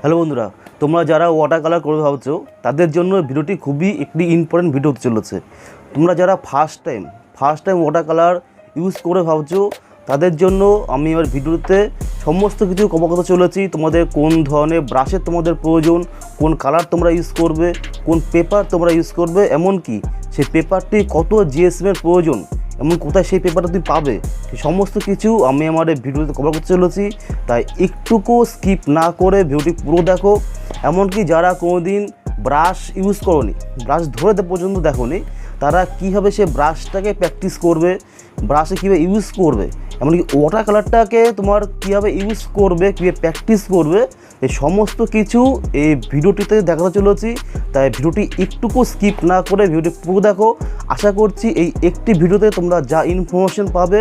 Hello বন্ধুরা, তোমরা যারা ওয়াটার কালার করবে ভাবছো তাদের জন্য ভিডিওটি খুবই একটি ইম্পর্টেন্ট ভিডিও হতে চলেছে। তোমরা যারা first time water colour use করে ভাবছো তাদের জন্য আমি এবার ভিডিওতে সমস্ত কিছু অবগত চলেছি। তোমাদের কোন ধরনের ব্রাশের তোমাদের প্রয়োজন, কোন কালার তোমরা ইউজ করবে, কোন পেপার তোমরা ইউজ করবে, এমনকি সেই পেপারটি কত জিএসএমের প্রয়োজন, এমন কোথায় সেই পেপারটা তুমি পাবে, সেই সমস্ত কিছু আমি আমার এই ভিডিওতে কভার করতে চলেছি। তাই একটুকু স্কিপ না করে ভিডিওটি পুরো দেখো। এমনকি যারা কোনোদিন ব্রাশ ইউজ করোনি, ব্রাশ ধরে পর্যন্ত দেখোনি, তারা কীভাবে সে ব্রাশটাকে প্র্যাকটিস করবে, ব্রাশে কীভাবে ইউজ করবে, এমনকি ওয়াটার কালারটাকে তোমার কীভাবে ইউজ করবে, কীভাবে প্র্যাকটিস করবে, এই সমস্ত কিছু এই ভিডিওটিতে দেখাতে চলেছি। তাই ভিডিওটি একটুকু স্কিপ না করে ভিডিওটি পুরো দেখো। আশা করছি এই একটি ভিডিওতে তোমরা যা ইনফরমেশন পাবে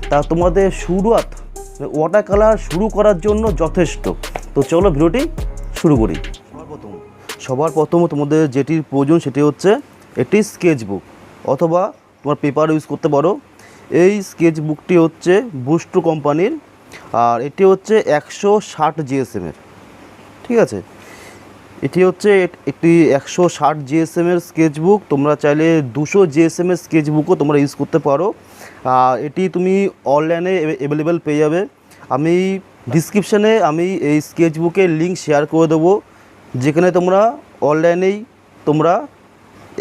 তা তোমাদের শুরুয়াত ওয়াটার কালার শুরু করার জন্য যথেষ্ট। তো চলো ভিডিওটি শুরু করি। সবার প্রথম তোমাদের যেটির প্রয়োজন সেটি হচ্ছে একটি স্কেচ বুক, অথবা তোমার পেপার ইউজ করতে পারো। এই স্কেচ বুকটি হচ্ছে বুস্টু কোম্পানির, আর এটি হচ্ছে 160 জিএসএমের। ঠিক আছে, এটি হচ্ছে একটি 160 জিএসএমের স্কেচ বুক। তোমরা চাইলে 200 জিএসএমের স্কেচ বুকও তোমরা ইউজ করতে পারো। এটি তুমি অনলাইনে অ্যাভেলেবেল পেয়ে যাবে। আমি ডিসক্রিপশানে আমি এই স্কেচ বুকের লিঙ্ক শেয়ার করে দেবো, যেখানে তোমরা অনলাইনেই তোমরা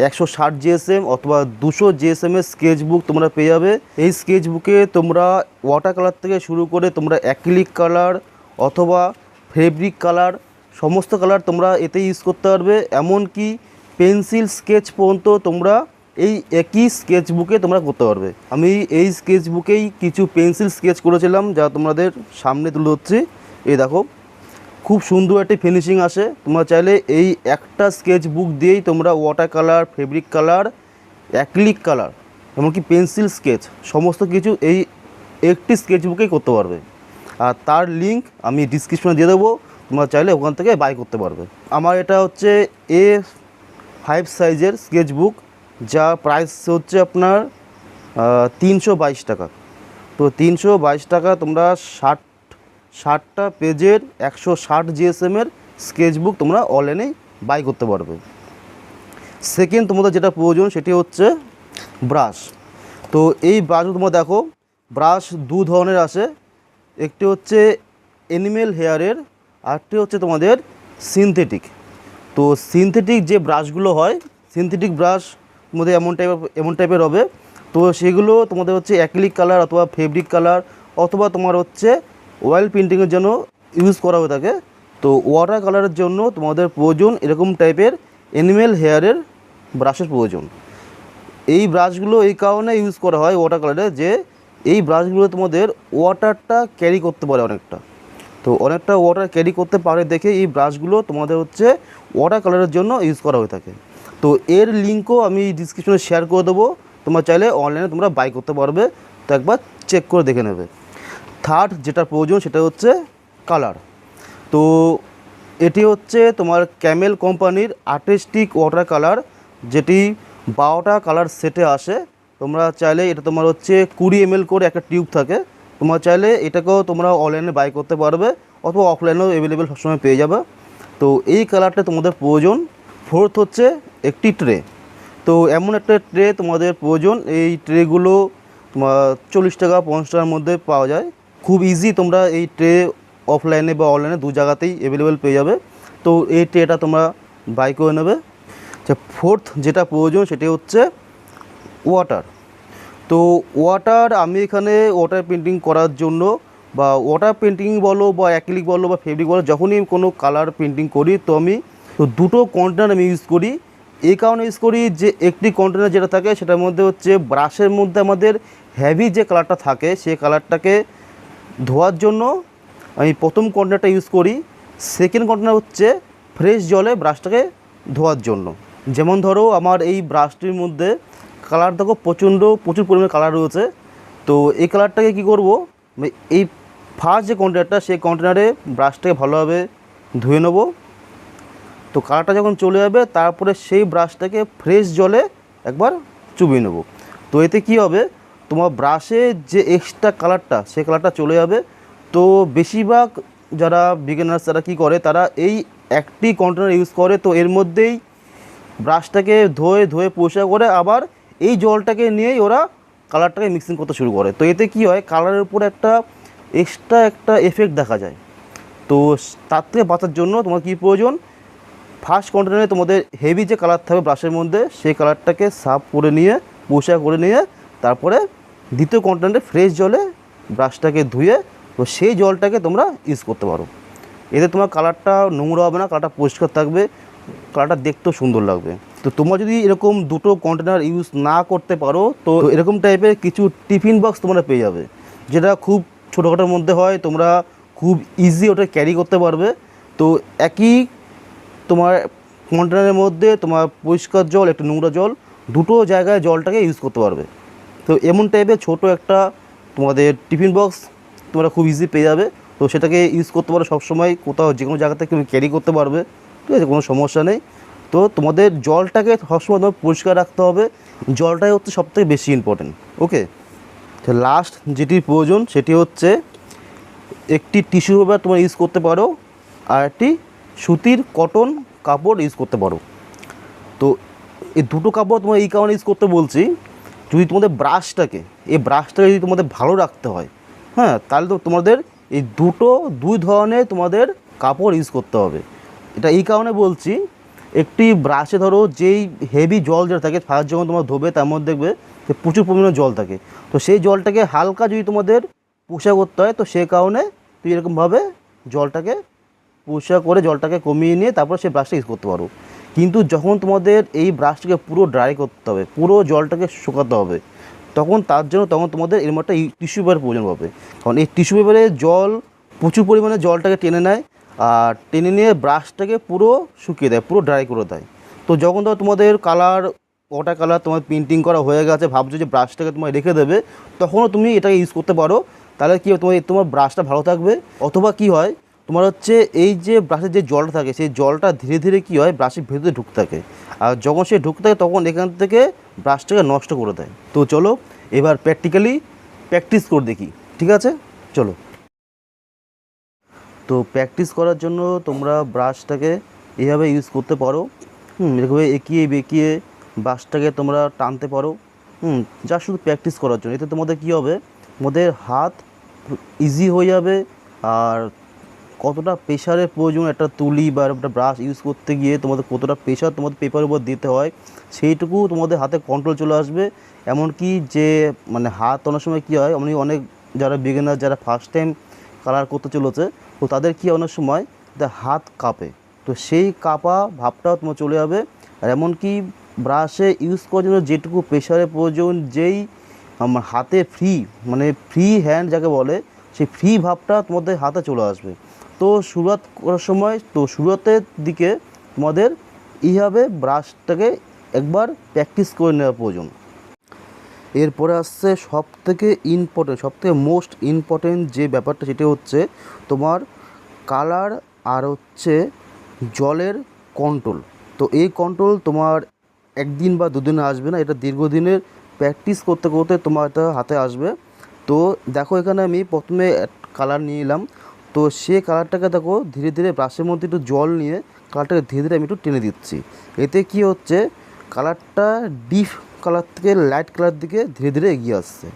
160 জিএসএম অথবা 200 জিএসএমের স্কেচ বুক তোমরা পেয়ে যাবে। এই স্কেচ বুকে তোমরা ওয়াটার কালার থেকে শুরু করে তোমরা অ্যাক্রিলিক কালার অথবা ফেব্রিক কালার, সমস্ত কালার তোমরা এতে ইউজ করতে পারবে। এমনকি পেন্সিল স্কেচ পর্যন্ত তোমরা এই একই স্কেচ বুকে তোমরা করতে পারবে। আমি এই স্কেচ বুকেই কিছু পেন্সিল স্কেচ করেছিলাম, যা তোমাদের সামনে তুলে ধরছি। এই দেখো, খুব সুন্দর একটি ফিনিশিং আসে। তোমরা চাইলে এই একটা স্কেচ বুক দিয়েই তোমরা water colour, fabric colour, acrylic colour, এমনকি পেন্সিল স্কেচ সমস্ত কিছু এই একটি স্কেচ বুকেই করতে পারবে। আর তার লিঙ্ক আমি ডিসক্রিপশনে দিয়ে দেবো, তোমরা চাইলে ওখান থেকে বাই করতে পারবে। আমার এটা হচ্ছে A5 সাইজের স্কেচ বুক, যা প্রাইস হচ্ছে আপনার 322 টাকা। তো 322 টাকা তোমরা 60টা পেজের 160 জিএসএমের স্কেচ বুক তোমরা অনলাইনেই বাই করতে পারবে। সেকেন্ড তোমাদের যেটা প্রয়োজন সেটি হচ্ছে ব্রাশ। তো এই ব্রাশগুলো তোমরা দেখো, ব্রাশ দু ধরনের আসে। একটি হচ্ছে অ্যানিমেল হেয়ারের, আরেকটি হচ্ছে তোমাদের সিনথেটিক। তো সিনথেটিক যে ব্রাশগুলো হয়, সিনথেটিক ব্রাশ তোমাদের এমন টাইপের হবে। তো সেগুলো তোমাদের হচ্ছে অ্যাক্রিলিক কালার অথবা ফেব্রিক কালার অথবা তোমার হচ্ছে অয়েল পেন্টিংয়ের জন্য ইউজ করা হয়ে থাকে। তো ওয়াটার কালারের জন্য তোমাদের প্রয়োজন এরকম টাইপের অ্যানিমেল হেয়ারের ব্রাশের প্রয়োজন। এই ব্রাশগুলো এই কারণে ইউজ করা হয় ওয়াটার কালারে, যে এই ব্রাশগুলো তোমাদের ওয়াটারটা ক্যারি করতে পারে অনেকটা। তো অনেকটা ওয়াটার ক্যারি করতে পারে দেখে এই ব্রাশগুলো তোমাদের হচ্ছে ওয়াটার কালারের জন্য ইউজ করা হয়ে থাকে। তো এর লিঙ্কও আমি ডিসক্রিপশনে শেয়ার করে দেবো, তোমরা চাইলে অনলাইনে তোমরা বাই করতে পারবে। তো একবার চেক করে দেখে নেবে। থার্ড যেটা প্রয়োজন সেটা হচ্ছে কালার। তো এটি হচ্ছে তোমার ক্যামেল কোম্পানির আর্টিস্টিক ওয়াটার কালার, যেটি 12টা কালার সেটে আসে। তোমরা চাইলে এটা তোমার হচ্ছে 20 ml করে একটা টিউব থাকে। তোমরা চাইলে এটাকেও তোমরা অনলাইনে বাই করতে পারবে অথবা অফলাইনেও অ্যাভেলেবেল সবসময় পেয়ে যাবে। তো এই কালারটা তোমাদের প্রয়োজন। ফোর্থ হচ্ছে একটি ট্রে। তো এমন একটা ট্রে তোমাদের প্রয়োজন। এই ট্রেগুলো তোমার 40 টাকা 50 টাকার মধ্যে পাওয়া যায়। খুব ইজি, তোমরা এই ট্রে অফলাইনে বা অনলাইনে দু জায়গাতেই অ্যাভেলেবেল পেয়ে যাবে। তো এই ট্রেটা তোমরা বাই করে নেবে। আচ্ছা, ফোর্থ যেটা প্রয়োজন সেটি হচ্ছে ওয়াটার। তো ওয়াটার, আমি এখানে ওয়াটার পেন্টিং করার জন্য বা ওয়াটার পেন্টিং বলো বা অ্যাক্রিলিক বলো বা ফেব্রিক বলো, যখনই কোনো কালার পেন্টিং করি তো আমি দুটো কন্টেনার আমি ইউজ করি। এই কারণে ইউজ করি যে একটি কন্টেনার যেটা থাকে সেটার মধ্যে হচ্ছে ব্রাশের মধ্যে আমাদের হেভি যে কালারটা থাকে সেই কালারটাকে ধোয়ার জন্য আমি প্রথম কন্টেনারটা ইউজ করি। সেকেন্ড কন্টেনার হচ্ছে ফ্রেশ জলে ব্রাশটাকে ধোয়ার জন্য। যেমন ধরো আমার এই ব্রাশটির মধ্যে কালার দেখো প্রচুর পরিমাণে কালার রয়েছে। তো এই কালারটাকে কী করব, এই ফার্স্ট যে কন্টেনারটা সেই কন্টেনারে ব্রাশটাকে ভালোভাবে ধুয়ে নেব। তো কালারটা যখন চলে যাবে তারপরে সেই ব্রাশটাকে ফ্রেশ জলে একবার চুবিয়ে নেব। তো এতে কী হবে, তোমার ব্রাশে যে এক্সট্রা কালারটা সেই কালারটা চলে যাবে। তো বেশিরভাগ যারা বিগিনার্স তারা কী করে, তারা এই একটি কন্টেনার ইউজ করে, তো এর মধ্যেই ব্রাশটাকে ধুয়ে ধুয়ে পরিষ্কার করে আবার এই জলটাকে নিয়েই ওরা কালারটাকে মিক্সিং করতে শুরু করে। তো এতে কী হয়, কালারের উপর একটা এক্সট্রা একটা এফেক্ট দেখা যায়। তো তার থেকে বাঁচার জন্য তোমার কী প্রয়োজন, ফার্স্ট কন্টেনারে তোমাদের হেভি যে কালার থাকবে ব্রাশের মধ্যে সেই কালারটাকে সাফ করে নিয়ে পরিষ্কার করে নিয়ে তারপরে দ্বিতীয় কন্টেনারে ফ্রেশ জলে ব্রাশটাকে ধুয়ে তো সেই জলটাকে তোমরা ইউজ করতে পারো। এতে তোমার কালারটা নোংরা হবে না, কালারটা পরিষ্কার থাকবে, কালারটা দেখতেও সুন্দর লাগবে। তো তোমরা যদি এরকম দুটো কন্টেনার ইউজ না করতে পারো তো এরকম টাইপের কিছু টিফিন বক্স তোমরা পেয়ে যাবে, যেটা খুব ছোটোখাটোর মধ্যে হয়, তোমরা খুব ইজি ওটা ক্যারি করতে পারবে। তো একই তোমার কন্টেনারের মধ্যে তোমার পরিষ্কার জল একটু নোংরা জল দুটো জায়গায় জলটাকে ইউজ করতে পারবে। তো এমন টাইপের ছোটো একটা তোমাদের টিফিন বক্স তোমরা খুব ইজি পেয়ে যাবে। তো সেটাকে ইউজ করতে পারো সবসময়, কোথাও যে কোনো জায়গা থেকে তুমি ক্যারি করতে পারবে, ঠিক আছে, কোনো সমস্যা নেই। তো তোমাদের জলটাকে সবসময় তোমার পরিষ্কার রাখতে হবে, জলটাই হচ্ছে সবথেকে বেশি ইম্পর্টেন্ট। ওকে, তো লাস্ট যেটির প্রয়োজন সেটি হচ্ছে একটি টিস্যু পেপার তোমরা ইউজ করতে পারো, আর একটি সুতির কটন কাপড় ইউজ করতে পারো। তো এই দুটো কাপড় তোমরা এই কারণে ইউজ করতে বলছি, যদি তোমাদের ব্রাশটাকে যদি তোমাদের ভালো রাখতে হয়, হ্যাঁ, তাহলে তো তোমাদের এই দুই ধরনের তোমাদের কাপড় ইউজ করতে হবে। এটা এই কারণে বলছি, একটি ব্রাশে ধরো যেই হেভি জল যেটা থাকে ফার্স্ট যখন তোমার ধোবে তার মধ্যে দেখবে যে প্রচুর পরিমাণে জল থাকে। তো সেই জলটাকে হালকা যদি তোমাদের পরিষ্কার করতে হয়, তো সেই কারণে তুই এরকমভাবে জলটাকে পরিষ্কার করে জলটাকে কমিয়ে নিয়ে তারপর সেই ব্রাশটা ইউজ করতে পারো। কিন্তু যখন তোমাদের এই ব্রাশটাকে পুরো ড্রাই করতে হবে, পুরো জলটাকে শুকাতে হবে, তখন তোমাদের এরকম একটা টিস্যু পেপারের প্রয়োজন হবে। কারণ এই টিস্যু পেপারে জল প্রচুর পরিমাণে জলটাকে টেনে নেয়, আর টেনে নিয়ে ব্রাশটাকে পুরো শুকিয়ে দেয়, পুরো ড্রাই করে দেয়। তো যখন তোমাদের ওয়াটার কালার তোমার পেন্টিং করা হয়ে গেছে, ভাবছো যে ব্রাশটাকে তোমায় রেখে দেবে, তখনও তুমি এটাকে ইউজ করতে পারো। তাহলে কী হয়, তোমার ব্রাশটা ভালো থাকবে। অথবা কী হয়, তোমার হচ্ছে এই যে ব্রাশের যে জলটা থাকে সেই জলটা ধীরে ধীরে কী হয় ব্রাশের ভেতরে ঢুকতে থাকে, আর যখন সে ঢুকতে থাকে তখন এখান থেকে ব্রাশটাকে নষ্ট করে দেয়। তো চলো এবার প্র্যাকটিক্যালি প্র্যাকটিস করে দেখি, ঠিক আছে, চলো। তো প্র্যাকটিস করার জন্য তোমরা ব্রাশটাকে এইভাবে ইউজ করতে পারো, এরকমভাবে এঁকিয়ে বেঁকিয়ে ব্রাশটাকে তোমরা টানতে পারো, যা শুধু প্র্যাকটিস করার জন্য। এতে তোমাদের কী হবে, তোমাদের হাত ইজি হয়ে যাবে, আর কতটা প্রেশারের প্রয়োজন একটা তুলি বা একটা ব্রাশ ইউজ করতে গিয়ে তোমাদের কতটা প্রেশার তোমাদের পেপারের উপর দিতে হয় সেইটুকু তোমাদের হাতে কন্ট্রোল চলে আসবে। এমনকি যে মানে হাত অনেক সময় কী হয়, অনেক যারা বিগিনার যারা ফার্স্ট টাইম কালার করতে চলেছে, তো তাদের কী অনেক সময় হাত কাঁপে, তো সেই কাঁপা ভাবটাও তোমার চলে যাবে। আর এমনকি ব্রাশে ইউজ করার জন্য যেটুকু প্রেশারের প্রয়োজন, যেই আমার হাতে ফ্রি হ্যান্ড যাকে বলে, সেই ফ্রি ভাবটা তোমাদের হাতে চলে আসবে। তো শুরুয়াত করার সময় শুরুয়াতের দিকে তোমাদের এইভাবে ব্রাশটাকে একবার প্র্যাকটিস করে নেওয়ার প্রয়োজন। এরপরে আসছে সবথেকে মোস্ট ইম্পর্টেন্ট যে ব্যাপারটা, সেটা হচ্ছে তোমার কালার আর হচ্ছে জলের কন্ট্রোল। তো এই কন্ট্রোল তোমার একদিন বা দুদিনে আসবে না, এটা দীর্ঘদিনের প্র্যাকটিস করতে করতে তোমার এটা হাতে আসবে। তো দেখো এখানে আমি প্রথমে কালার নিয়ে এলাম, তো সে কালারটাকে দেখো ধীরে ধীরে ব্রাশের মধ্যে একটু জল নিয়ে কালারটাকে ধীরে ধীরে আমি একটু টেনে দিচ্ছি। এতে কি হচ্ছে, কালারটা ডিপ কালার থেকে লাইট কালার দিকে ধীরে ধীরে এগিয়ে আসছে।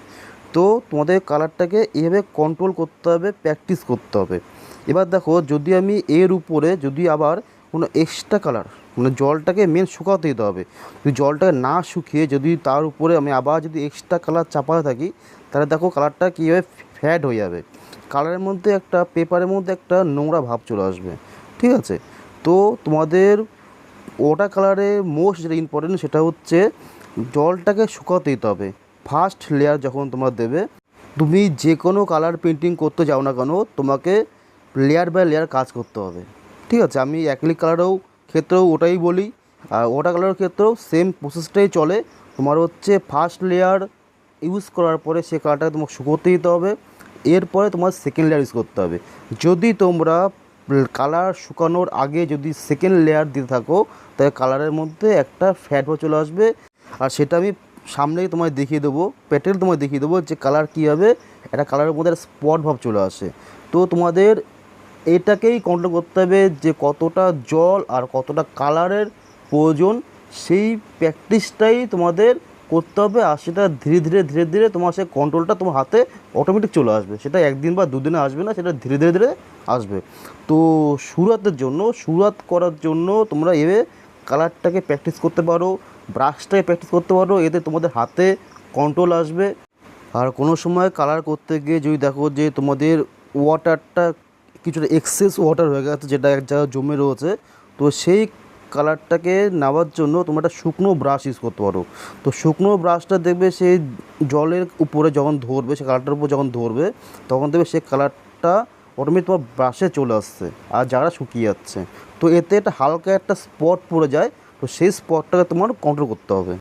তো তোমাদের কালারটাকে এইভাবে কন্ট্রোল করতে হবে, প্র্যাকটিস করতে হবে। এবার দেখো, যদি আমি এর উপরে যদি আবার কোনো এক্সট্রা কালার জলটাকে মেন শুকাতে দিতে হবে, যদি জলটাকে না শুকিয়ে যদি তার উপরে আমি আবার যদি এক্সট্রা কালার চাপাতে থাকি, তাহলে দেখো কালারটা কীভাবে ফ্যাড হয়ে যাবে, কালারের মধ্যে একটা পেপারের মধ্যে একটা নোংরা ভাব চলে আসবে, ঠিক আছে। তো তোমাদের ওয়াটার কালারে মোস্ট যেটা ইম্পর্টেন্ট সেটা হচ্ছে জলটাকে শুকাতে দিতে হবে। ফার্স্ট লেয়ার যখন তোমরা দেবে, তুমি যে কোনো কালার পেন্টিং করতে যাও না কেন, তোমাকে লেয়ার বাই লেয়ার কাজ করতে হবে, ঠিক আছে। আমি অ্যাক্রিলিক কালারেও ক্ষেত্রেও ওটাই বলি, আর ওয়াটার কালারের ক্ষেত্রেও সেম প্রসেসটাই চলে। তোমার হচ্ছে ফার্স্ট লেয়ার ইউজ করার পরে সে কালারটাকে তোমাকে শুকোতে দিতে হবে, এরপরে তোমার সেকেন্ড লেয়ার ইউজ করতে হবে। যদি তোমরা কালার শুকানোর আগে যদি সেকেন্ড লেয়ার দিতে থাকো, তাহলে কালারের মধ্যে একটা ফ্যাট ভাব চলে আসবে, আর সেটা আমি সামনেই তোমায় দেখিয়ে দেবো, প্যাটেল তোমায় দেখিয়ে দেবো যে কালার কী হবে, একটা কালারের মধ্যে একটা স্পট ভাব চলে আসে। তো তোমাদের এটাকেই কন্ট্রোল করতে হবে যে কতটা জল আর কতটা কালারের প্রয়োজন, সেই প্র্যাকটিসটাই তোমাদের করতে হবে। আর সেটা ধীরে ধীরে ধীরে ধীরে তোমার সেই কন্ট্রোলটা তোমার হাতে অটোমেটিক চলে আসবে। সেটা একদিন বা দুদিনে আসবে না, সেটা ধীরে ধীরে ধীরে আসবে। তো শুরুয়াত করার জন্য তোমরা এভাবে কালারটাকে প্র্যাকটিস করতে পারো, ব্রাশটাকে প্র্যাকটিস করতে পারো, এতে তোমাদের হাতে কন্ট্রোল আসবে। আর কোনো সময় কালার করতে গিয়ে যদি দেখো যে তোমাদের ওয়াটারটা কিছুটা এক্সেস ওয়াটার হয়ে গেছে, যেটা এক জায়গায় জমে রয়েছে, তো সেই কালারটাকে নেওয়ার জন্য তোমরা একটা শুকনো ব্রাশ ইউজ করতে পারো। তো শুকনো ব্রাশটা দেখবে সেই জলের উপরে যখন ধরবে, সেই কালারটার উপর যখন ধরবে, তখন দেখবে সেই কালারটা অটোমেটিক তোমার ব্রাশে চলে আসছে আর যারা শুকিয়ে যাচ্ছে। তো এতে একটা হালকা একটা স্পট পড়ে যায়, তো সেই স্পটটাকে তোমার কন্ট্রোল করতে হবে।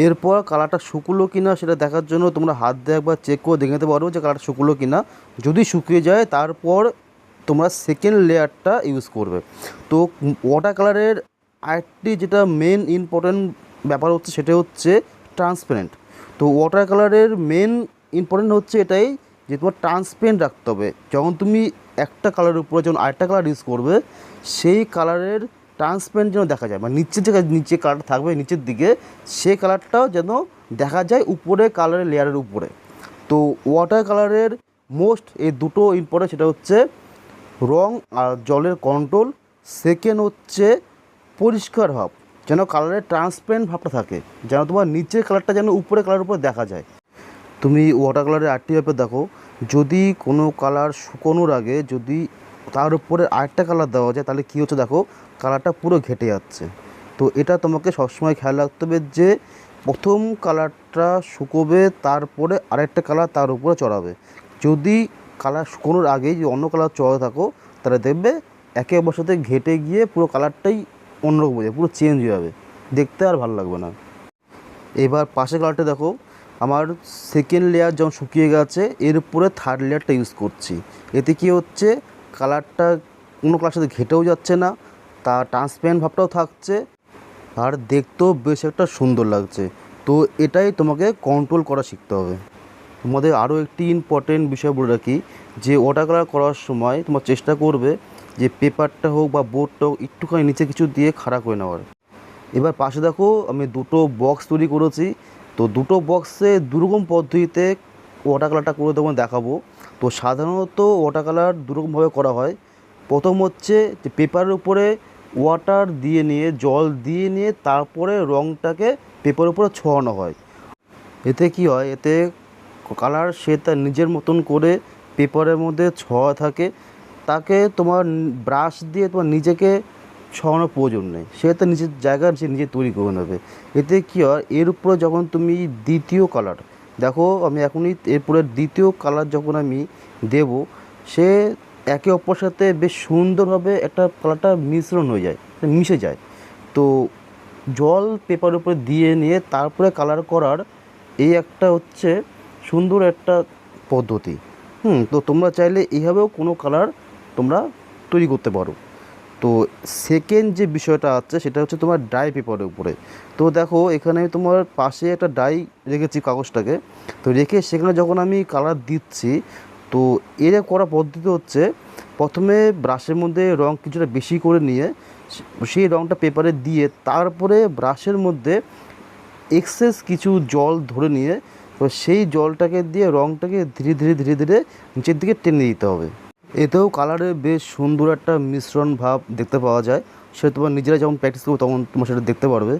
এরপর কালারটা শুকলো কিনা সেটা দেখার জন্য তোমরা হাত দিয়ে একবার চেক করে দেখে নিতে পারো যে কালারটা শুকলো কিনা। যদি শুকিয়ে যায় তারপর তোমরা সেকেন্ড লেয়ারটা ইউজ করবে। তো ওয়াটার কালারের আরেকটি যেটা মেন ইম্পর্টেন্ট ব্যাপার হচ্ছে সেটা হচ্ছে ট্রান্সপারেন্ট। তো ওয়াটার কালারের মেন ইম্পর্টেন্ট হচ্ছে এটাই যে তোমার ট্রান্সপারেন্ট রাখতে হবে। যখন তুমি একটা কালারের উপরে যখন আরেকটা কালার ইউজ করবে, সেই কালারের ট্রান্সপারেন্ট যেন দেখা যায়, মানে নিচে কালারটা থাকবে নিচের দিকে, সেই কালারটাও যেন দেখা যায় উপরে কালারের লেয়ারের উপরে। তো ওয়াটার কালারের মোস্ট এই দুটো ইম্পর্টেন্ট, সেটা হচ্ছে রং আর জলের কন্ট্রোল। সেকেন্ড হচ্ছে পরিষ্কার ভাব, যেন কালারের ট্রান্সপারেন্ট ভাবটা থাকে, যেন তোমার নিচের কালারটা যেন উপরে কালারের উপরে দেখা যায়। তুমি ওয়াটার কালারের আরেকটি ব্যাপার দেখো, যদি কোনো কালার শুকোনোর আগে যদি তার উপরে আরেকটা কালার দেওয়া যায়, তাহলে কী হচ্ছে দেখো, কালারটা পুরো ঘেটে যাচ্ছে। তো এটা তোমাকে সবসময় খেয়াল রাখতে হবে যে প্রথম কালারটা শুকোবে, তারপরে আরেকটা কালার তার উপরে চড়াবে। যদি কালার শুকোনোর আগেই যদি অন্য কালার চড়াতে থাকো, তাহলে দেখবে একে অপরের সাথে ঘেটে গিয়ে পুরো কালারটাই অন্যরকম হয়ে যাবে, পুরো চেঞ্জ হয়ে যাবে, দেখতে আর ভালো লাগবে না। এবার পাশের কালারটা দেখো, আমার সেকেন্ড লেয়ার যখন শুকিয়ে গেছে, এর উপরে থার্ড লেয়ারটা ইউজ করছি। এতে কী হচ্ছে, কালারটা কোনো কালার সাথে ঘেটেও যাচ্ছে না, তার ট্রান্সপারেন্ট ভাবটাও থাকছে, আর দেখতেও বেশ একটা সুন্দর লাগছে। তো এটাই তোমাকে কন্ট্রোল করা শিখতে হবে। তোমাদের আরও একটি ইম্পর্টেন্ট বিষয় বলে রাখি, যে ওয়াটার কালার করার সময় তোমার চেষ্টা করবে যে পেপারটা হোক বা বোর্ডটা হোক একটুখানি নিচে কিছু দিয়ে খাড়া করে নেওয়ার। এবার পাশে দেখো আমি দুটো বক্স তৈরি করেছি। তো দুটো বক্সে দুরকম পদ্ধতিতে ওয়াটার কালারটা করে তোমাকে দেখাবো। তো সাধারণত ওয়াটার কালার দুরকমভাবে করা হয়। প্রথম হচ্ছে যে পেপারের উপরে ওয়াটার দিয়ে নিয়ে, জল দিয়ে নিয়ে, তারপরে রঙটাকে পেপারের উপরে ছোঁয়ানো হয়। এতে কি হয়, এতে কালার সে তার নিজের মতন করে পেপারের মধ্যে ছোঁয়া থাকে, তাকে তোমার ব্রাশ দিয়ে তোমার নিজেকে ছড়ানোর প্রয়োজন নেই, সে তো নিজের জায়গা সে নিজে তৈরি করে নেবে। এতে কী হয়, এর উপরে যখন তুমি দ্বিতীয় কালার দেখো, আমি এখনই এরপরে দ্বিতীয় কালার যখন আমি দেব, সে একে অপরের সাথে বেশ সুন্দরভাবে একটা কালারটা মিশ্রণ হয়ে যায়, মিশে যায়। তো জল পেপারের উপরে দিয়ে নিয়ে তারপরে কালার করার এই একটা হচ্ছে সুন্দর একটা পদ্ধতি। তো তোমরা চাইলে এইভাবেও কোনো কালার তোমরা তৈরি করতে পারো। তো সেকেন্ড যে বিষয়টা আছে সেটা হচ্ছে তোমার ডাই পেপারের উপরে। তো দেখো এখানে আমি তোমার পাশে একটা ডাই রেখেছি কাগজটাকে, তো রেখে সেখানে যখন আমি কালার দিচ্ছি, তো এর করা পদ্ধতি হচ্ছে প্রথমে ব্রাশের মধ্যে রঙ কিছুটা বেশি করে নিয়ে সেই রঙটা পেপারে দিয়ে, তারপরে ব্রাশের মধ্যে এক্সেস কিছু জল ধরে নিয়ে, তো সেই জলটাকে দিয়ে রঙটাকে ধীরে ধীরে ধীরে ধীরে নিচের দিকে টেনে দিতে হবে। এতেও কালারের বেশ সুন্দর একটা মিশ্রণ ভাব দেখতে পাওয়া যায়। সে তোমার নিজেরা যখন প্র্যাকটিস করবে তখন তোমার সেটা দেখতে পারবে।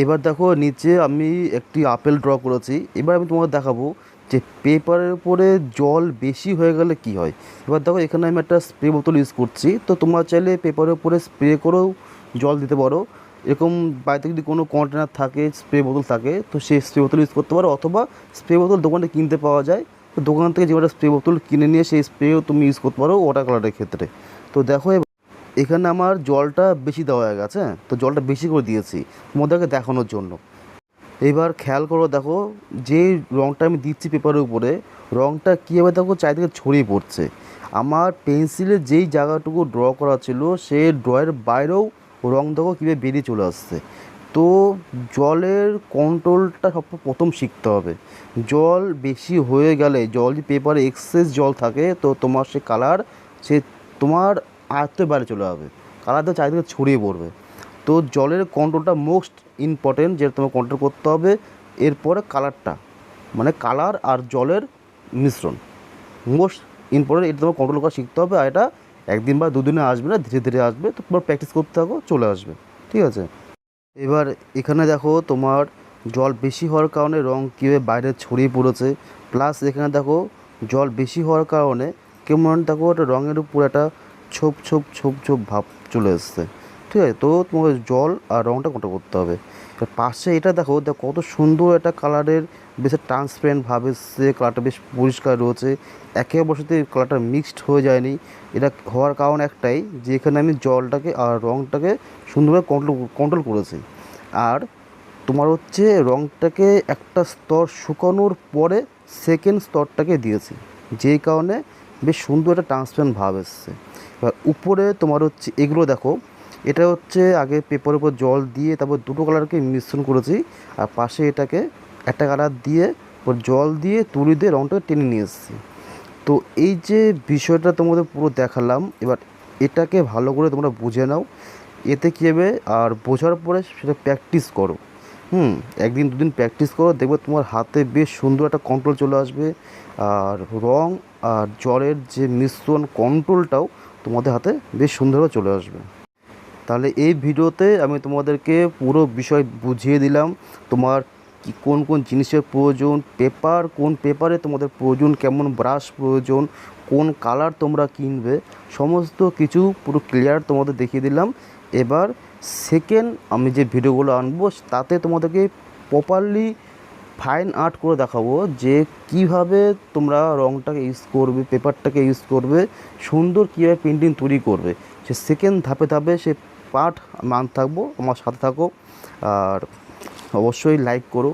এবার দেখো নিচে আমি একটি আপেল ড্র করেছি। এবার আমি তোমাকে দেখাবো যে পেপারের উপরে জল বেশি হয়ে গেলে কি হয়। এবার দেখো এখানে আমি একটা স্প্রে বোতল ইউজ করছি। তো তোমরা চাইলে পেপারের উপরে স্প্রে করেও জল দিতে পারো। এরকম বাড়িতে যদি কোনো কন্টেনার থাকে, স্প্রে বোতল থাকে, তো সেই স্প্রে বোতল ইউজ করতে পারো, অথবা স্প্রে বোতল দোকানে কিনতে পাওয়া যায়। তো দোকান থেকে যেটা স্প্রে বোতল কিনে নিয়ে সেই স্প্রেও তুমি ইউজ করতে পারো ওয়াটার কালারের ক্ষেত্রে। তো দেখো এখানে আমার জলটা বেশি দেওয়া হয়ে গেছে, তো জলটা বেশি করে দিয়েছি তোমাদেরকে দেখানোর জন্য। এবার খেয়াল করো, দেখো যে রঙটা আমি দিচ্ছি পেপারের উপরে, রঙটা কীভাবে দেখো চারিদিকে ছড়িয়ে পড়ছে। আমার পেন্সিলের যেই জায়গাটুকু ড্র করা ছিল সেই ড্রয়ের বাইরেও রঙ দেখো কীভাবে বেরিয়ে চলে আসছে। তো জলের কন্ট্রোলটা সব প্রথম শিখতে হবে। জল বেশি হয়ে গেলে, জল যদি পেপারে এক্সেস জল থাকে, তো তোমার সে কালার সে তোমার আয়ত্তের বাইরে চলে যাবে, কালারটা চারিদিকে ছড়িয়ে পড়বে। তো জলের কন্ট্রোলটা মোস্ট ইম্পর্টেন্ট, যেটা তোমাকে কন্ট্রোল করতে হবে। এরপরে কালারটা, মানে কালার আর জলের মিশ্রণ মোস্ট ইম্পর্টেন্ট, এটা তোমার কন্ট্রোল করা শিখতে হবে। আর এটা একদিন বা দুদিনে আসবে না, ধীরে ধীরে আসবে। তো তোমার প্র্যাকটিস করতে থাকো, চলে আসবে, ঠিক আছে। এবার এখানে দেখো তোমার জল বেশি হওয়ার কারণে রং কীভাবে বাইরে ছড়িয়ে পড়েছে, প্লাস এখানে দেখো জল বেশি হওয়ার কারণে কেমন দেখো একটা রঙের উপর একটা ছোপ ছোপ ছোপ ছোপ ভাব চলে এসছে, ঠিক আছে। তো তোমাকে জল আর রঙটা কন্ট্রোল করতে হবে। এবার পাশে এটা দেখো কত সুন্দর একটা কালারের বেশ ট্রান্সপারেন্ট ভাব এসছে, কালারটা বেশ পরিষ্কার রয়েছে, একে অপরের সাথে কালারটা মিক্সড হয়ে যায়নি। এটা হওয়ার কারণ একটাই, যে এখানে আমি জলটাকে আর রঙটাকে সুন্দরভাবে কন্ট্রোল করেছি। আর তোমার হচ্ছে রঙটাকে একটা স্তর শুকানোর পরে সেকেন্ড স্তরটাকে দিয়েছি, যেই কারণে বেশ সুন্দর একটা ট্রান্সপারেন্ট ভাব এসছে। এবার উপরে তোমার হচ্ছে এগুলো দেখো, এটা হচ্ছে আগে পেপারের উপর জল দিয়ে তারপর দুটো কালারকে মিশ্রণ করেছি, আর পাশে এটাকে একটা কালার দিয়ে ওর জল দিয়ে তুলি দিয়ে রঙটাকে টেনে নিয়ে এসেছি। তো এই যে বিষয়টা তোমাদের পুরো দেখালাম, এবার এটাকে ভালো করে তোমরা বুঝে নাও। এতে কী হবে, আর বোঝার পরে সেটা প্র্যাকটিস করো। একদিন দুদিন প্র্যাকটিস করো, দেখবে তোমার হাতে বেশ সুন্দর একটা কন্ট্রোল চলে আসবে। আর রং আর জলের যে মিশ্রণ কন্ট্রোলটাও তোমাদের হাতে বেশ সুন্দরভাবে চলে আসবে। তাহলে এই ভিডিওতে আমি তোমাদেরকে পুরো বিষয় বুঝিয়ে দিলাম, তোমার কোন কোন জিনিসের প্রয়োজন, কোন পেপারে তোমাদের প্রয়োজন, কেমন ব্রাশ প্রয়োজন, কোন কালার তোমরা কিনবে, সমস্ত কিছু পুরো ক্লিয়ার তোমাদের দেখিয়ে দিলাম। এবার সেকেন্ড আমি যে ভিডিওগুলো আনবো তাতে তোমাদেরকে প্রপারলি ফাইন আর্ট করে দেখাবো, যে কিভাবে তোমরা রঙটাকে ইউজ করবে, পেপারটাকে ইউজ করবে, সুন্দর কীভাবে পেন্টিং তৈরি করবে। সে সেকেন্ড ধাপে ধাপে সে পার্ট মান থাকবো, আমার সাথে থাকো। আর অবশ্যই লাইক করো।